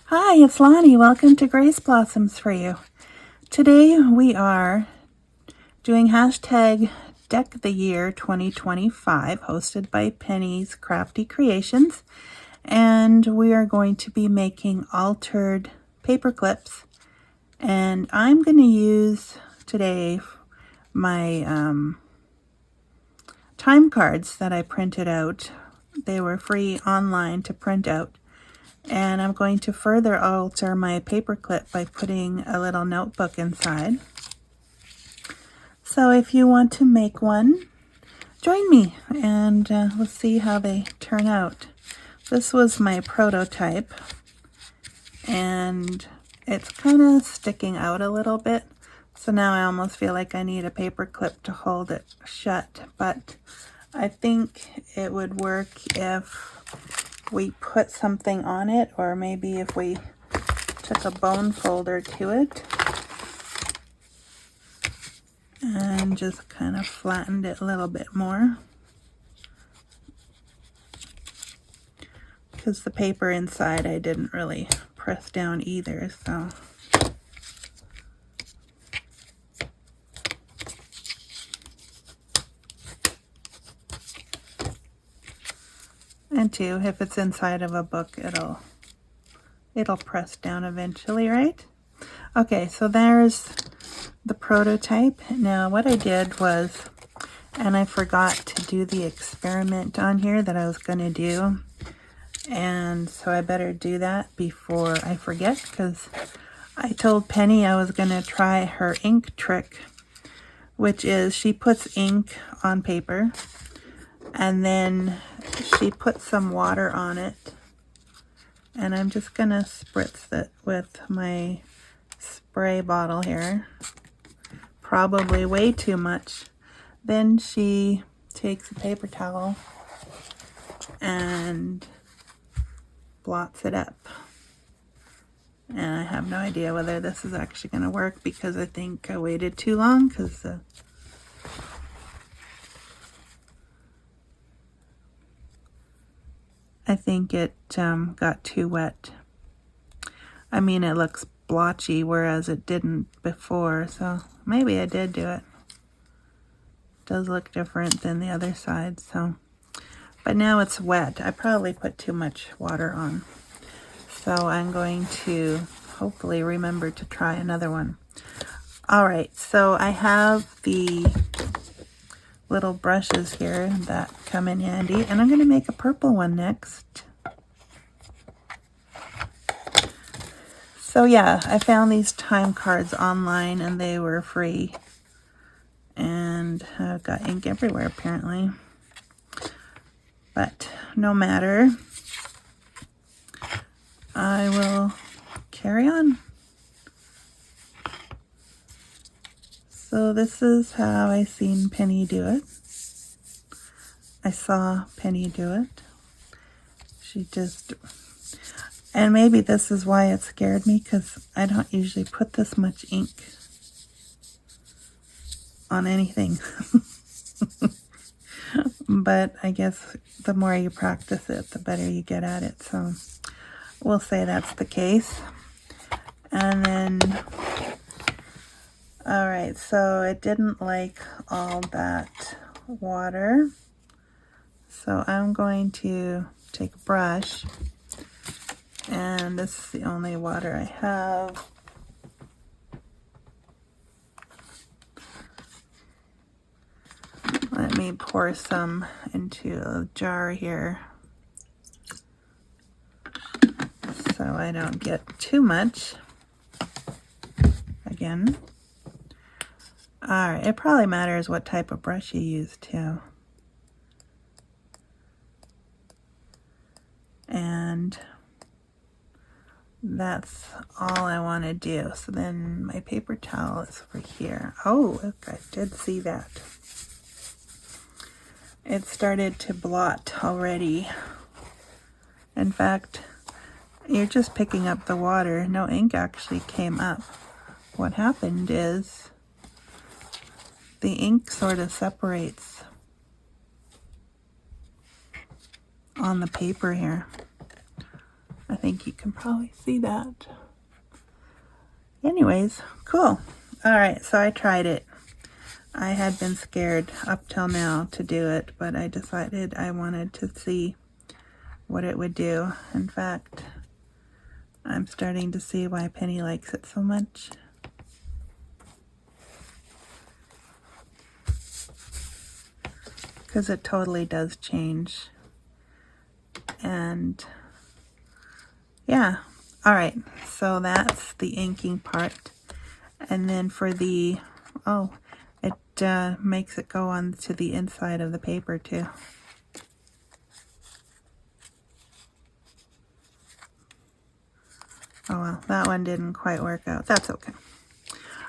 Hi, it's Lonnie. Welcome to Grace Blossoms for You. Today we are doing hashtag Deck the Year 2025, hosted by Penny's Crafty Creations. And we are going to be making altered paper clips. And I'm going to use today my time cards that I printed out. They were free online to print out. And I'm going to further alter my paperclip by putting a little notebook inside. So if you want to make one, join me and let's see how they turn out. This was my prototype and it's kind of sticking out a little bit. So now I almost feel like I need a paperclip to hold it shut, but I think it would work if we put something on it, or maybe if we took a bone folder to it and just kind of flattened it a little bit more, because the paper inside I didn't really press down either. So and two, if it's inside of a book, it'll press down eventually, right? Okay, so there's the prototype. Now what I did was, and I forgot to do the experiment on here that I was going to do, and so I better do that before I forget, because I told Penny I was going to try her ink trick, which is she puts ink on paper and then she puts some water on it, and I'm just going to spritz it with my spray bottle here, probably way too much. Then she takes a paper towel and blots it up. And I have no idea whether this is actually going to work, because I think I waited too long, because I think it got too wet. I mean, it looks blotchy, whereas it didn't before, so maybe I did do it. It does look different than the other side, so. But now it's wet. I probably put too much water on. So I'm going to hopefully remember to try another one. All right, so I have the little brushes here that come in handy, and I'm going to make a purple one next. So yeah, I found these time cards online and they were free, and I've got ink everywhere apparently, but no matter, I will carry on. So this is how I seen Penny do it. I saw Penny do it. She just, and maybe this is why it scared me, because I don't usually put this much ink on anything. But I guess the more you practice it, the better you get at it. So we'll say that's the case. And then, all right, so it didn't like all that water. So I'm going to take a brush, and this is the only water I have. Let me pour some into a jar here so I don't get too much again. All right, it probably matters what type of brush you use too. And that's all I want to do. So then my paper towel is over here. Oh, look, I did see that. It started to blot already. In fact, you're just picking up the water. No ink actually came up. What happened is the ink sort of separates on the paper here. I think you can probably see that. Anyways, cool. All right, so I tried it. I had been scared up till now to do it, but I decided I wanted to see what it would do. In fact, I'm starting to see why Penny likes it so much. Because it totally does change. And yeah, all right, so that's the inking part. And then for the, oh, it makes it go on to the inside of the paper too. Oh well, that one didn't quite work out. That's okay.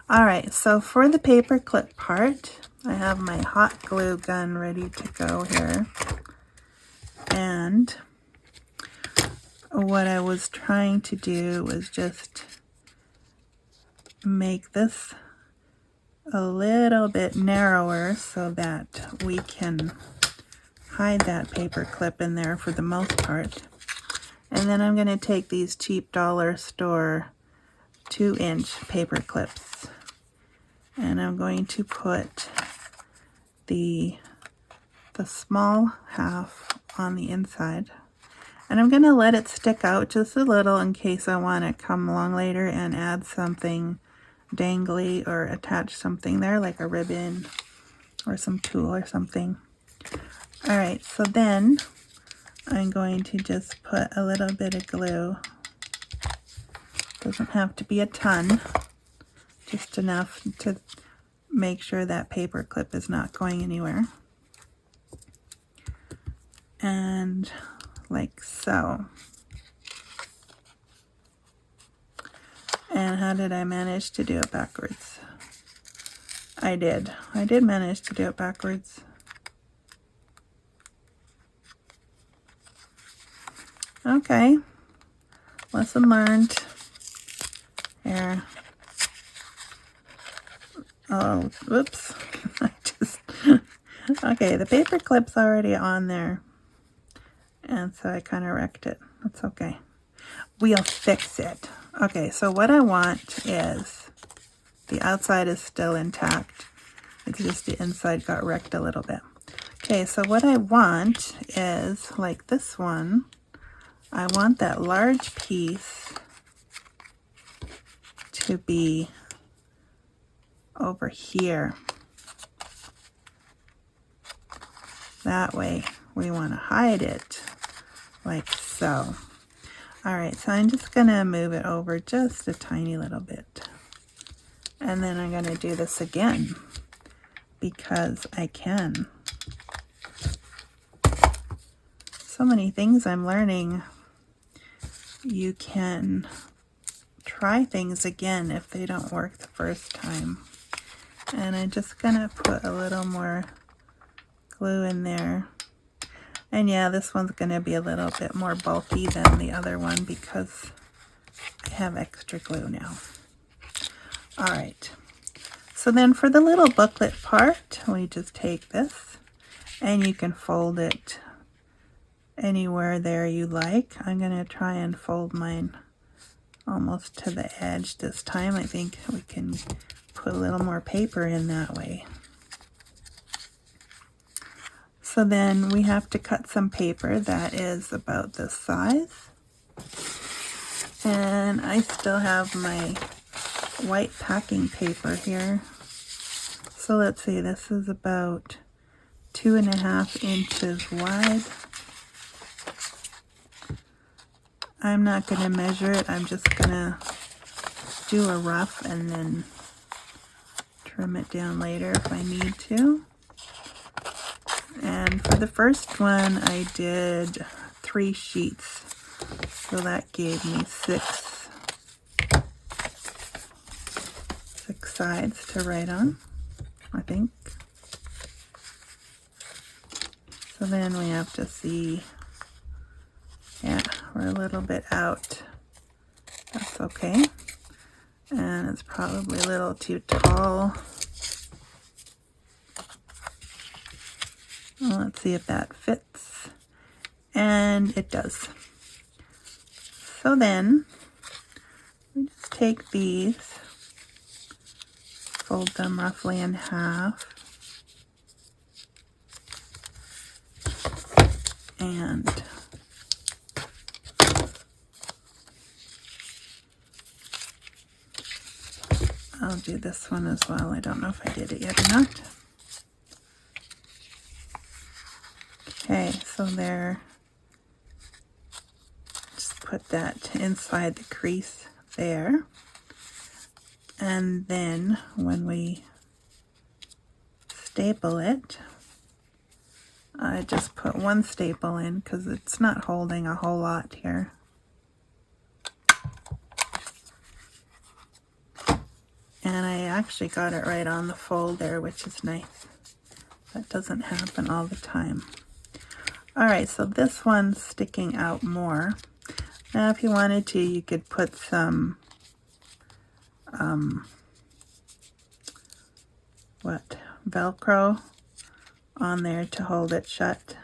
All right, so for the paper clip part, I have my hot glue gun ready to go here. And what I was trying to do was just make this a little bit narrower so that we can hide that paper clip in there for the most part. And then I'm going to take these cheap dollar store 2-inch paper clips, and I'm going to put the small half on the inside, and I'm going to let it stick out just a little in case I want to come along later and add something dangly or attach something there like a ribbon or some tulle or something. All right, so then I'm going to just put a little bit of glue. Doesn't have to be a ton, just enough to make sure that paper clip is not going anywhere. And like so. And how did I manage to do it backwards? I did manage to do it backwards. Okay, lesson learned. Here. Oh, whoops. Okay, the paper clip's already on there. And so I kind of wrecked it. That's okay. We'll fix it. Okay, so what I want is, the outside is still intact. It's just the inside got wrecked a little bit. Okay, so what I want is, like this one, I want that large piece to be over here. That way we want to hide it like so. All right, so I'm just going to move it over just a tiny little bit. And then I'm going to do this again because I can. So many things I'm learning. You can try things again if they don't work the first time. And I'm just going to put a little more glue in there. And yeah, this one's going to be a little bit more bulky than the other one because I have extra glue now. All right. So then for the little booklet part, we just take this and you can fold it anywhere there you like. I'm going to try and fold mine almost to the edge this time. I think we can put a little more paper in that way. So then we have to cut some paper that is about this size. And I still have my white packing paper here. So let's see, this is about 2.5 inches wide. I'm not going to measure it. I'm just going to do a rough and then trim it down later if I need to. And for the first one, I did 3 sheets. So that gave me six sides to write on, I think. So then we have to see, yeah, we're a little bit out. That's okay. And it's probably a little too tall. Well, let's see if that fits. And it does. So then we just take these, fold them roughly in half, and I'll do this one as well. I don't know if I did it yet or not. Okay, so there, just put that inside the crease there. And then when we staple it, I just put one staple in because it's not holding a whole lot here. And I actually got it right on the fold there, which is nice. That doesn't happen all the time. Alright, so this one's sticking out more. Now if you wanted to, you could put some Velcro on there to hold it shut.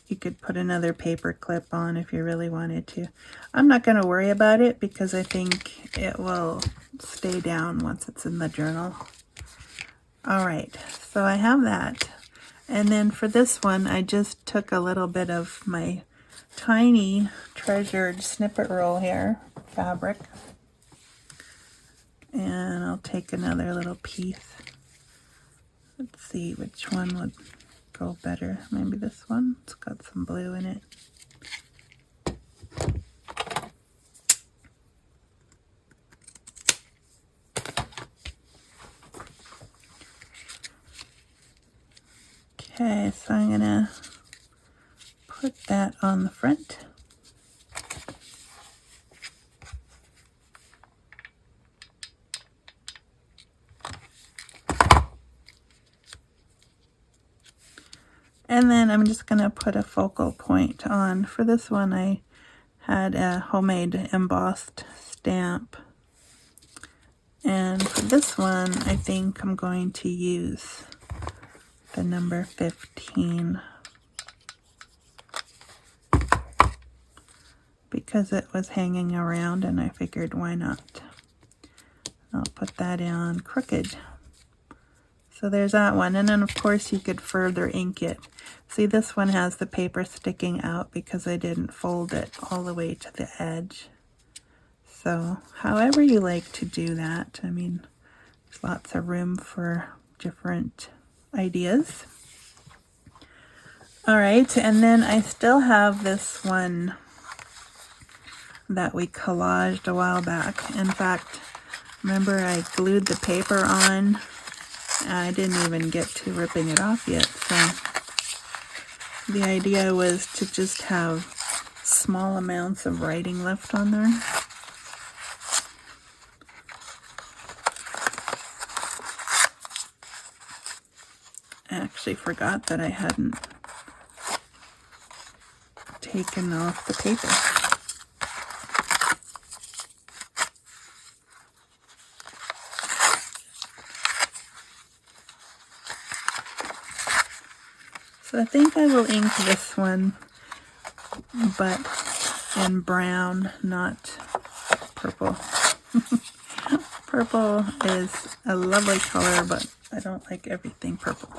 You could put another paper clip on if you really wanted to. I'm not going to worry about it because I think it will stay down once it's in the journal. Alright, so I have that. And then for this one, I just took a little bit of my tiny treasured snippet roll here, fabric. And I'll take another little piece. Let's see which one would go better. Maybe this one. It's got some blue in it. Okay, so I'm gonna put that on the front. And then I'm just going to put a focal point on. For this one, I had a homemade embossed stamp. And for this one, I think I'm going to use the number 15. Because it was hanging around and I figured why not. I'll put that on crooked. So there's that one. And then of course you could further ink it. See, this one has the paper sticking out because I didn't fold it all the way to the edge. So however you like to do that, I mean, there's lots of room for different ideas. All right, and then I still have this one that we collaged a while back. In fact, remember I glued the paper on. I didn't even get to ripping it off yet. So the idea was to just have small amounts of writing left on there. I actually forgot that I hadn't taken off the paper. So I think I will ink this one, but in brown, not purple. Purple is a lovely color, but I don't like everything purple.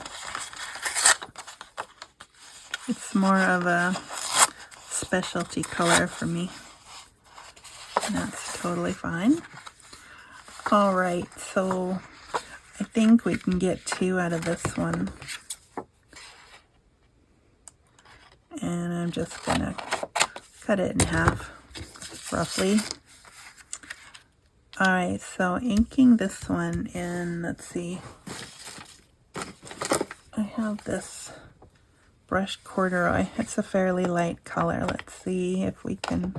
It's more of a specialty color for me. And that's totally fine. All right, so I think we can get 2 out of this one. And I'm just gonna cut it in half, roughly. All right, so inking this one in, let's see. I have this brushed corduroy. It's a fairly light color. Let's see if we can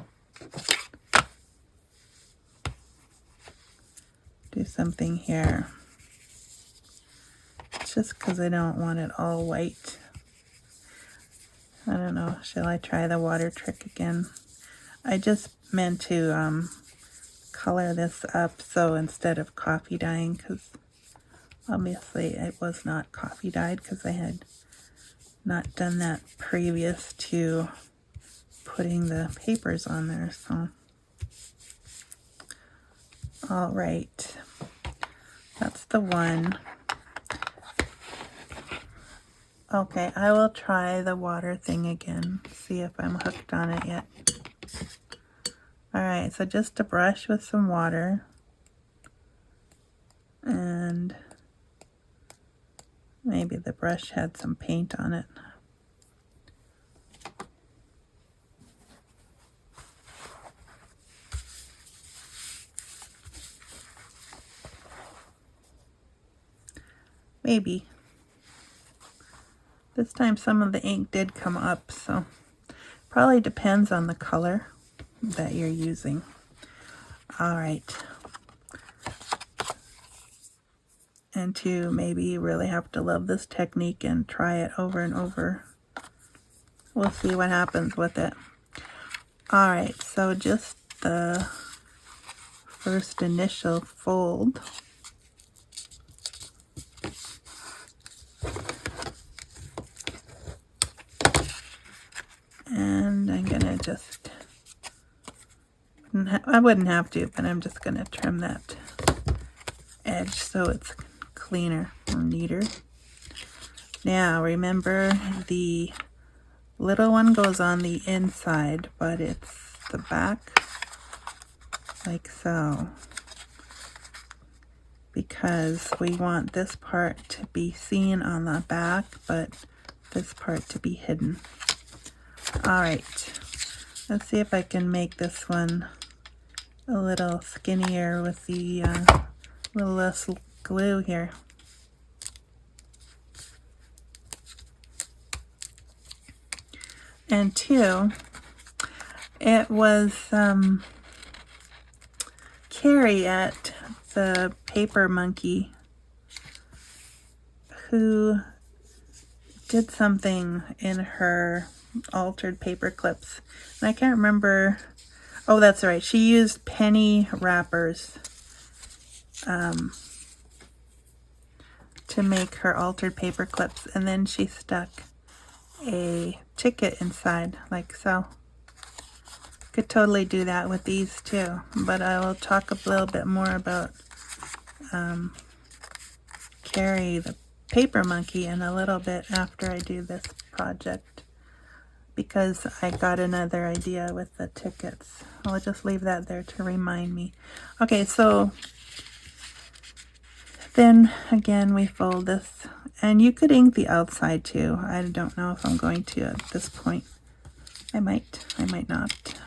do something here. It's just because I don't want it all white. I don't know. Shall I try the water trick again? I just meant to color this up, so instead of coffee dyeing, because obviously it was not coffee dyed because I had not done that previous to putting the papers on there. So, all right, that's the one. Okay, I will try the water thing again, see if I'm hooked on it yet. All right, so just a brush with some water, and maybe the brush had some paint on it. Maybe. This time some of the ink did come up, so probably depends on the color that you're using. All right. And to maybe you really have to love this technique and try it over and over. We'll see what happens with it. All right, so just the first initial fold. And I'm gonna just, I wouldn't have to, but I'm just gonna trim that edge so it's cleaner or neater. Now remember, the little one goes on the inside, but it's the back, like so, because we want this part to be seen on the back, but this part to be hidden. All right, let's see if I can make this one a little skinnier with the little less glue here. And two, it was Carrie at the Paper Monkey who did something in her altered paper clips. And I can't remember. Oh, that's right. She used penny wrappers to make her altered paper clips. And then she stuck a ticket inside, like so. Could totally do that with these too, but I will talk a little bit more about Carrie the Paper Monkey in a little bit after I do this project, because I got another idea with the tickets. I'll just leave that there to remind me. Okay, so then again we fold this, and you could ink the outside too. I don't know if I'm going to at this point. I might not.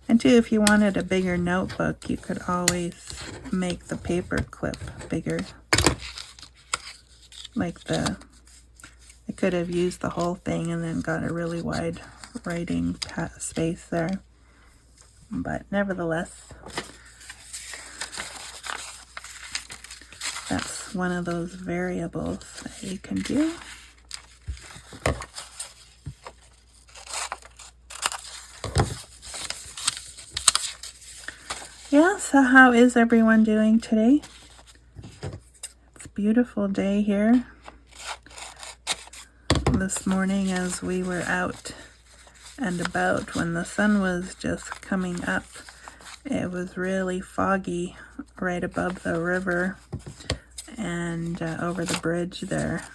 And too, if you wanted a bigger notebook, you could always make the paper clip bigger. Like I could have used the whole thing and then got a really wide writing space there. But nevertheless, that's one of those variables that you can do. Yeah, so how is everyone doing today? It's a beautiful day here. This morning as we were out and about when the sun was just coming up, it was really foggy right above the river and over the bridge there.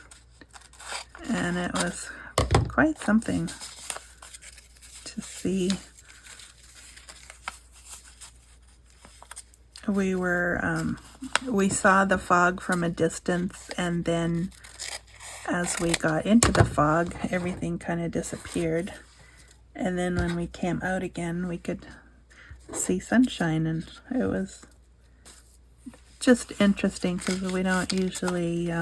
And it was quite something to see. We saw the fog from a distance, and then as we got into the fog, everything kind of disappeared. And then when we came out again, we could see sunshine, and it was just interesting because we don't usually,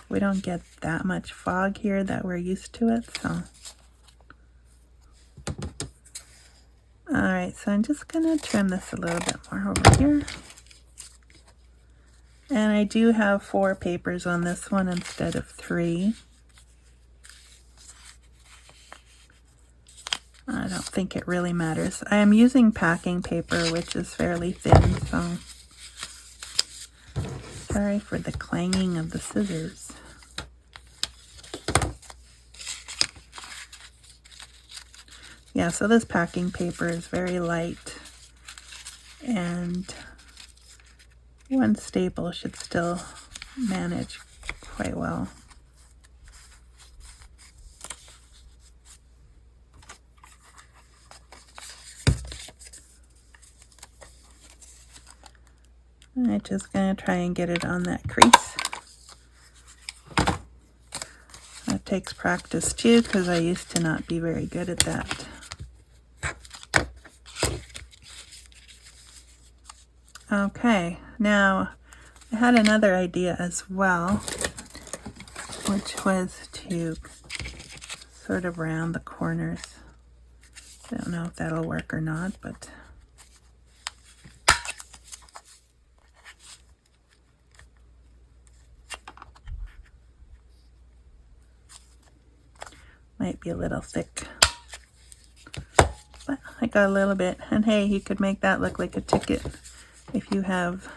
we don't get that much fog here that we're used to it, so. Alright, so I'm just going to trim this a little bit more over here. And I do have 4 papers on this one instead of 3. I don't think it really matters. I am using packing paper, which is fairly thin, so sorry for the clanging of the scissors. Yeah, so this packing paper is very light, and one staple should still manage quite well. I'm just going to try and get it on that crease. That takes practice too, because I used to not be very good at that. Okay, now I had another idea as well, which was to sort of round the corners. I don't know if that'll work or not, but might be a little thick. But I got a little bit, and hey, you could make that look like a ticket if you have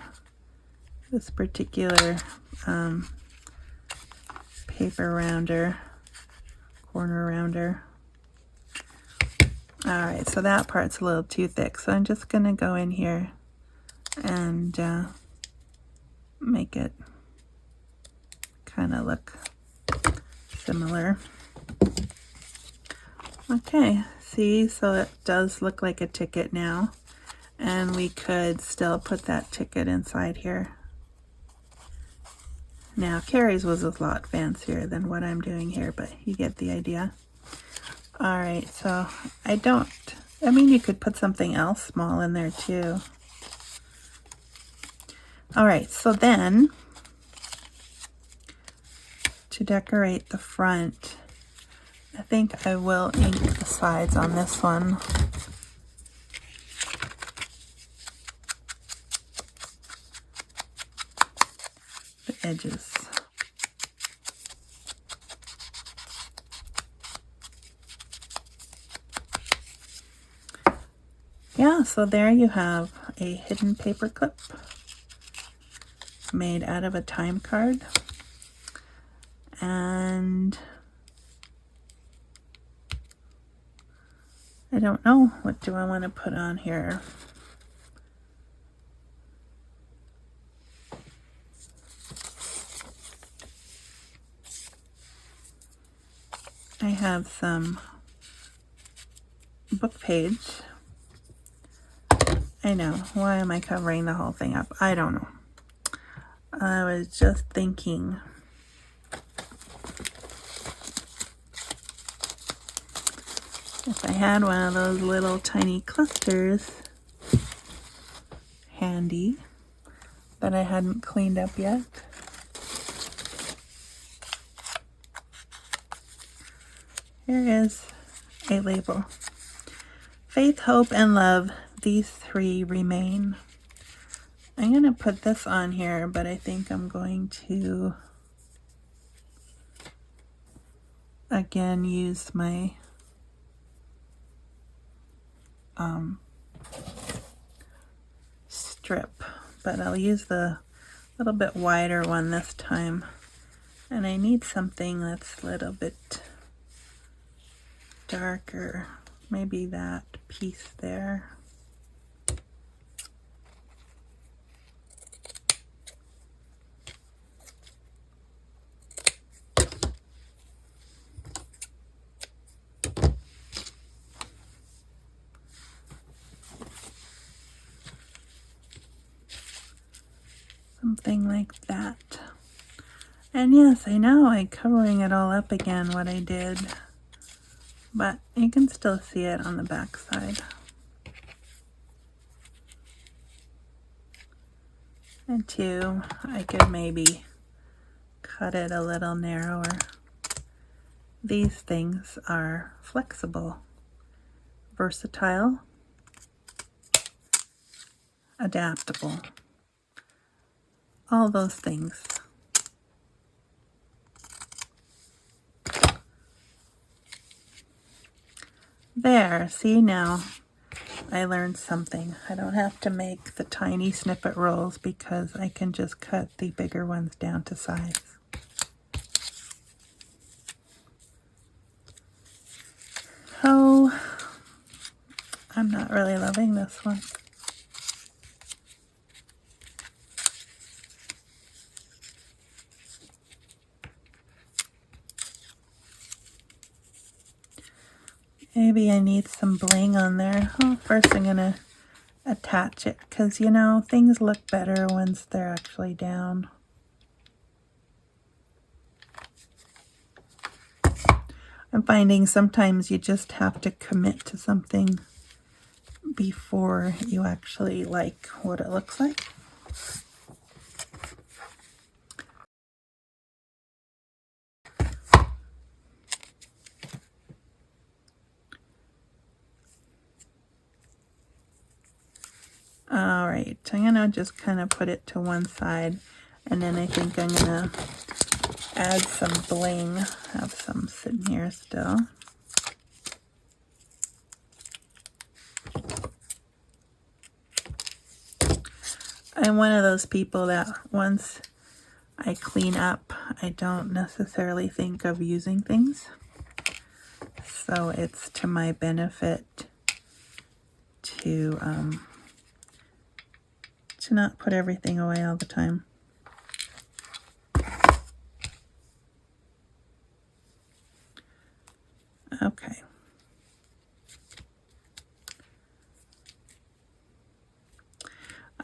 this particular paper rounder, corner rounder. Alright, so that part's a little too thick, so I'm just going to go in here and make it kind of look similar. Okay, see, so it does look like a ticket now, and we could still put that ticket inside here. Now, Carrie's was a lot fancier than what I'm doing here, but you get the idea. Alright, so I mean, you could put something else small in there too. Alright, so then, to decorate the front, I think I will ink the sides on this one. The edges. Yeah, so there you have a hidden paper clip made out of a time card. And I don't know, what do I want to put on here? I have some book page. I know, why am I covering the whole thing up? I don't know. I was just thinking. If I had one of those little tiny clusters handy that I hadn't cleaned up yet. Here is a label. Faith, hope, and love, these three remain. I'm going to put this on here, but I think I'm going to again use my strip, but I'll use the little bit wider one this time, and I need something that's a little bit darker, maybe that piece there. Something like that. And yes, I know I'm covering it all up again, what I did, but you can still see it on the back side. And two, I could maybe cut it a little narrower. These things are flexible, versatile, adaptable, all those things. There, see, now I learned something. I don't have to make the tiny snippet rolls because I can just cut the bigger ones down to size. Oh, I'm not really loving this one. Maybe I need some bling on there. Oh, first I'm going to attach it because, you know, things look better once they're actually down. I'm finding sometimes you just have to commit to something before you actually like what it looks like. All right, I'm gonna just kind of put it to one side, and then I think I'm gonna add some bling. I have some sitting here still. I'm one of those people that once I clean up, I don't necessarily think of using things. So it's to my benefit to not put everything away all the time. Okay.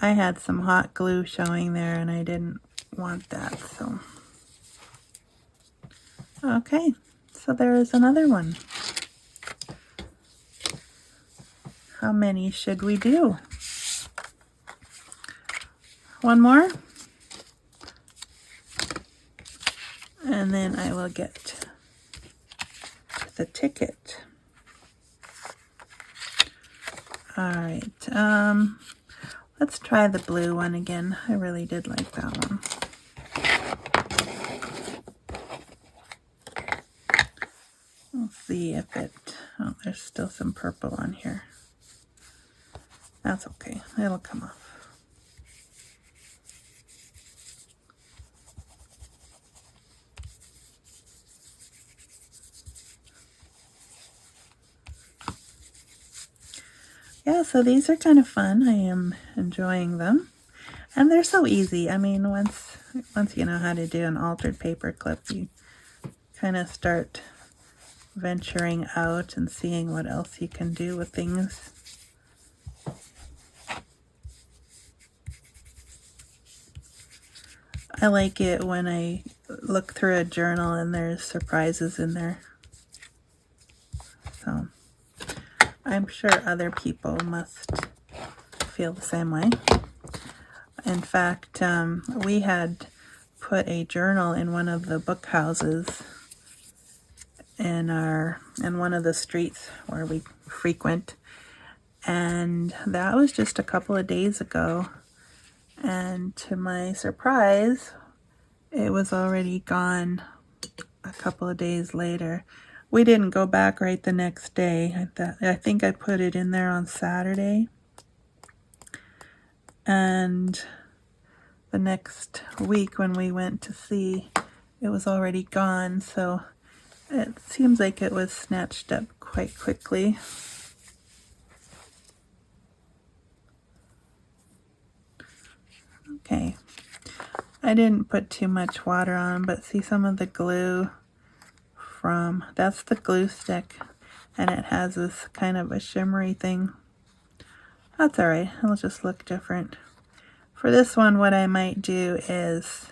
I had some hot glue showing there and I didn't want that, so. Okay, so there's another one. How many should we do? One more? And then I will get the ticket. All right, let's try the blue one again. I really did like that one. We'll see if it, oh, there's still some purple on here. That's okay, it'll come off. Yeah, so these are kind of fun. I am enjoying them. And they're so easy. I mean, once you know how to do an altered paper clip, you kind of start venturing out and seeing what else you can do with things. I like it when I look through a journal and there's surprises in there. So I'm sure other people must feel the same way. In fact, we had put a journal in one of the book houses in one of the streets where we frequent, and that was just a couple of days ago, and to my surprise it was already gone a couple of days later. We didn't go back right the next day. I think I put it in there on Saturday, and the next week when we went to see, it was already gone. So it seems like it was snatched up quite quickly. Okay, I didn't put too much water on, but see some of the glue from, that's the glue stick, and it has this kind of a shimmery thing. That's all right, it'll just look different. For this one, what I might do is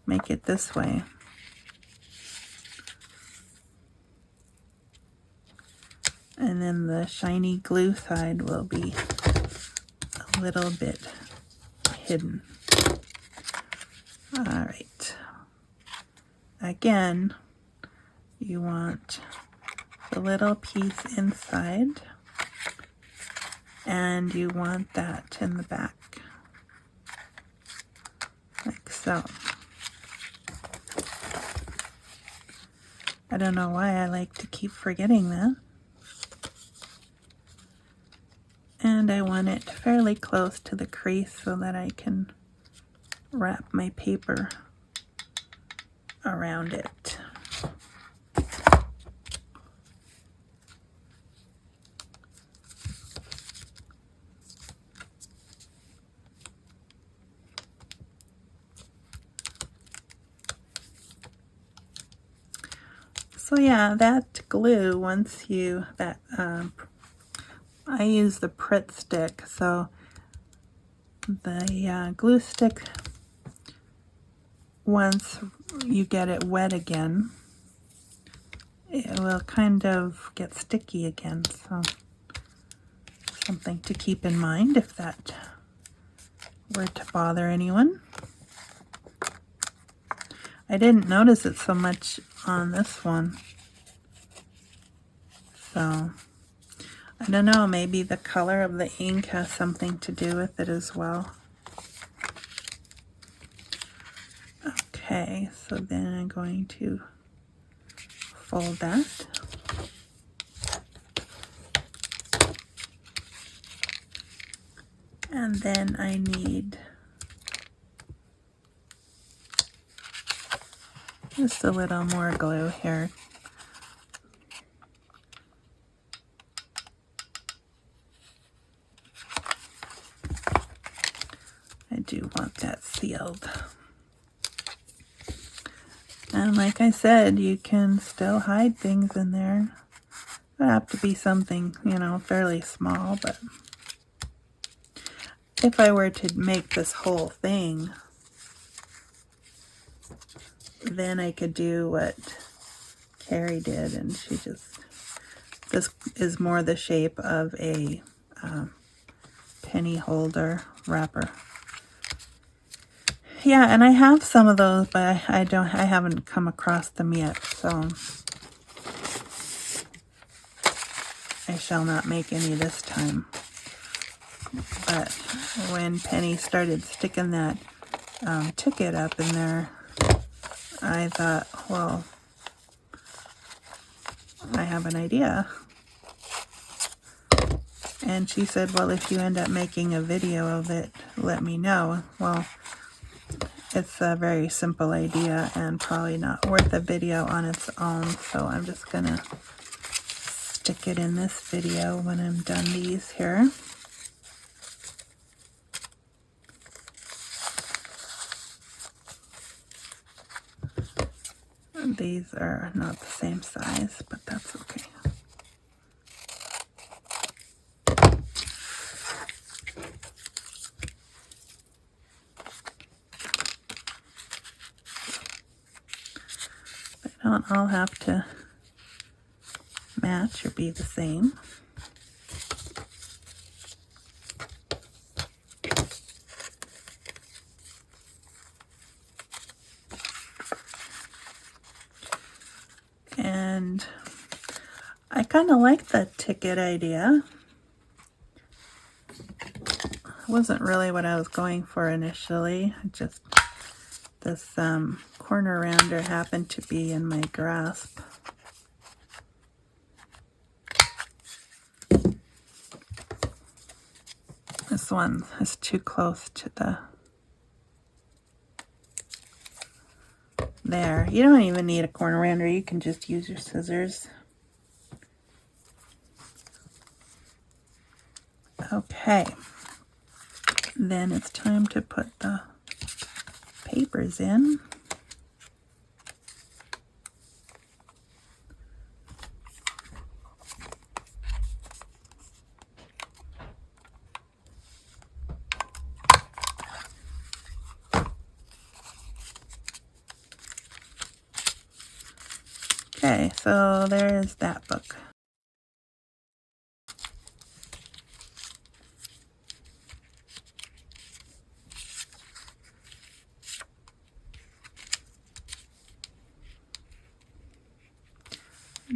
make it this way. And then the shiny glue side will be a little bit hidden. All right. Again, you want the little piece inside, and you want that in the back, like so. I don't know why I like to keep forgetting that. And I want it fairly close to the crease so that I can wrap my paper around it. So yeah, that glue, once you, I use the Pritt stick, so the glue stick, once you get it wet again, it will kind of get sticky again, so something to keep in mind if that were to bother anyone. I didn't notice it so much on this one, so I don't know, maybe the color of the ink has something to do with it as well. Okay, so then I'm going to fold that. And then I need just a little more glue here. I do want that sealed. And like I said, you can still hide things in there. It would have to be something, you know, fairly small, but if I were to make this whole thing, then I could do what Carrie did, and she just, this is more the shape of a penny holder wrapper. Yeah, and I have some of those, but I haven't come across them yet, so I shall not make any this time. But when Penny started sticking that ticket up in there, I thought, well, I have an idea. And she said, well, if you end up making a video of it, let me know. Well, it's a very simple idea and probably not worth a video on its own, so I'm just gonna stick it in this video when I'm done these here. And these are not the same size, but that's okay. They don't all have to match or be the same. And I kind of like the ticket idea. It wasn't really what I was going for initially. Just this corner rounder happened to be in my grasp. This one is too close to the... There. You don't even need a corner rounder. You can just use your scissors. Okay. Then it's time to put the papers in. Okay, so there's that book.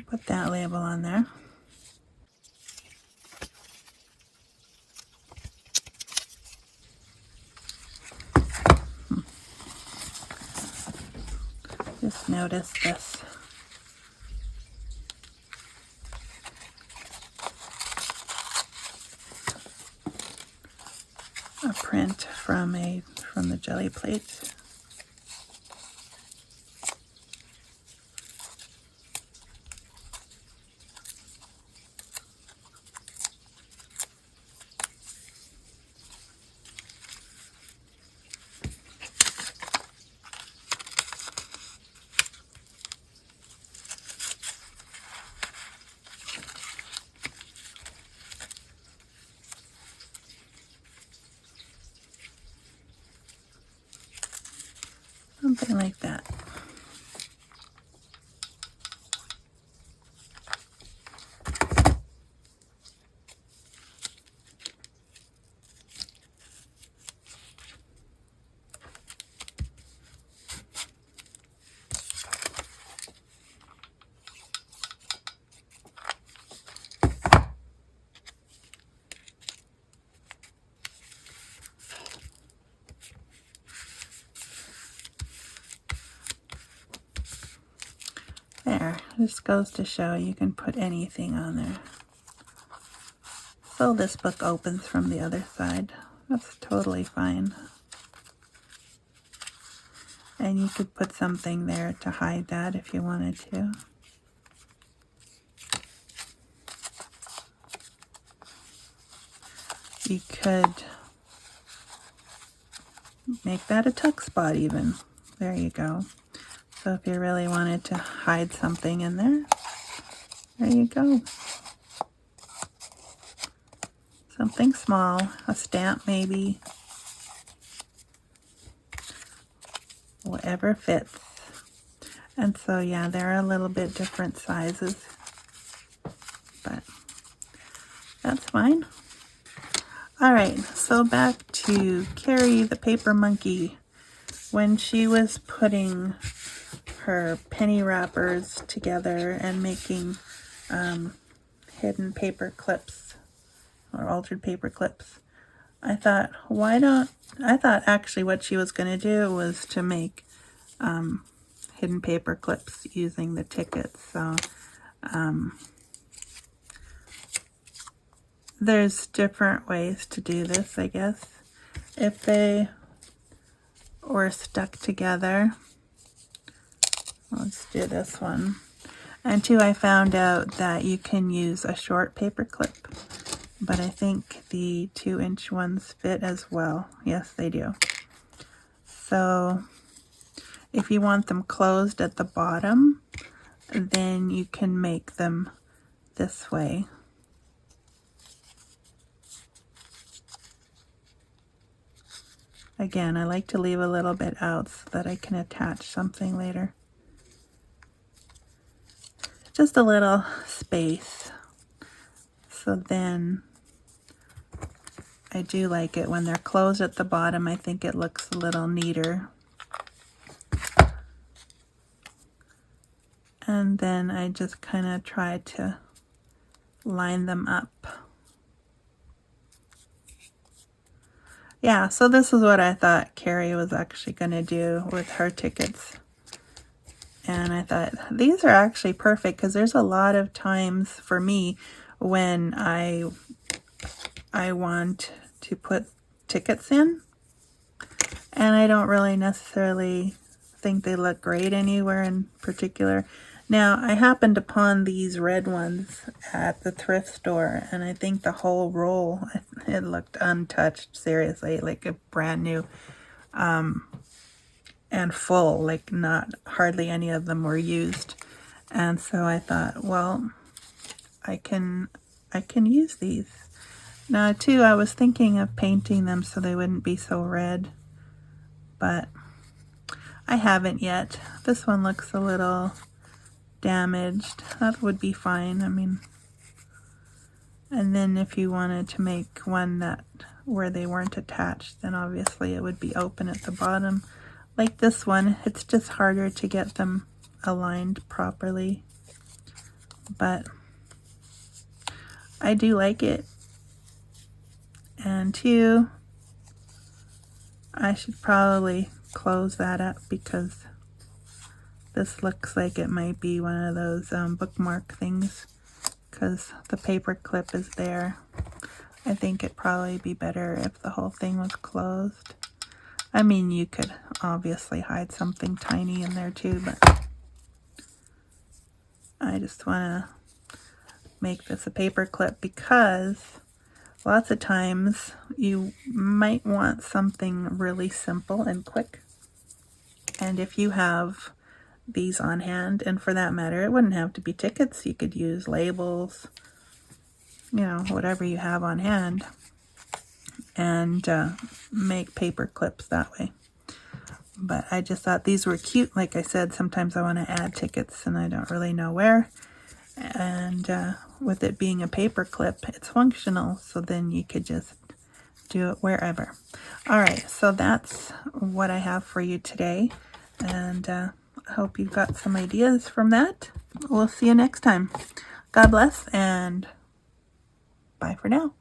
Put that label on there. Just notice this. A print from the jelly plate. Something like that. There, this goes to show you can put anything on there. So this book opens from the other side. That's totally fine. And you could put something there to hide that if you wanted to. You could make that a tuck spot even. There you go. So if you really wanted to hide something in there, there you go. Something small, a stamp maybe, whatever fits. And so yeah, they're a little bit different sizes, but that's fine. All right, so back to Carrie the paper monkey. When she was putting her penny wrappers together and making hidden paper clips or altered paper clips, I thought, I thought actually what she was going to do was to make hidden paper clips using the tickets. So there's different ways to do this, I guess. If they were stuck together, let's do this one. And two, I found out that you can use a short paper clip, but I think the 2-inch ones fit as well. Yes, they do. So if you want them closed at the bottom, then you can make them this way. Again, I like to leave a little bit out so that I can attach something later. Just a little space. So then I do like it when they're closed at the bottom. I think it looks a little neater. And then I just kind of try to line them up. Yeah, so this is what I thought Carrie was actually going to do with her tickets. And I thought, these are actually perfect because there's a lot of times for me when I want to put tickets in, and I don't really necessarily think they look great anywhere in particular. Now, I happened upon these red ones at the thrift store, and I think the whole roll, it looked untouched, seriously, like a brand new, and full, like not hardly any of them were used. And so I thought, well, I can use these. Now, too, I was thinking of painting them so they wouldn't be so red, but I haven't yet. This one looks a little damaged. That would be fine. I mean, and then if you wanted to make one that where they weren't attached, then obviously it would be open at the bottom. Like this one, it's just harder to get them aligned properly, but I do like it. And two, I should probably close that up because this looks like it might be one of those bookmark things because the paper clip is there. I think it'd probably be better if the whole thing was closed. I mean, you could obviously hide something tiny in there too, but I just want to make this a paper clip because lots of times you might want something really simple and quick. And if you have these on hand, and for that matter, it wouldn't have to be tickets. You could use labels, you know, whatever you have on hand, and make paper clips that way. But I just thought these were cute. Like I said, sometimes I want to add tickets and I don't really know where. And with it being a paper clip, it's functional. So then you could just do it wherever. All right, so that's what I have for you today. And I hope you got some ideas from that. We'll see you next time. God bless and bye for now.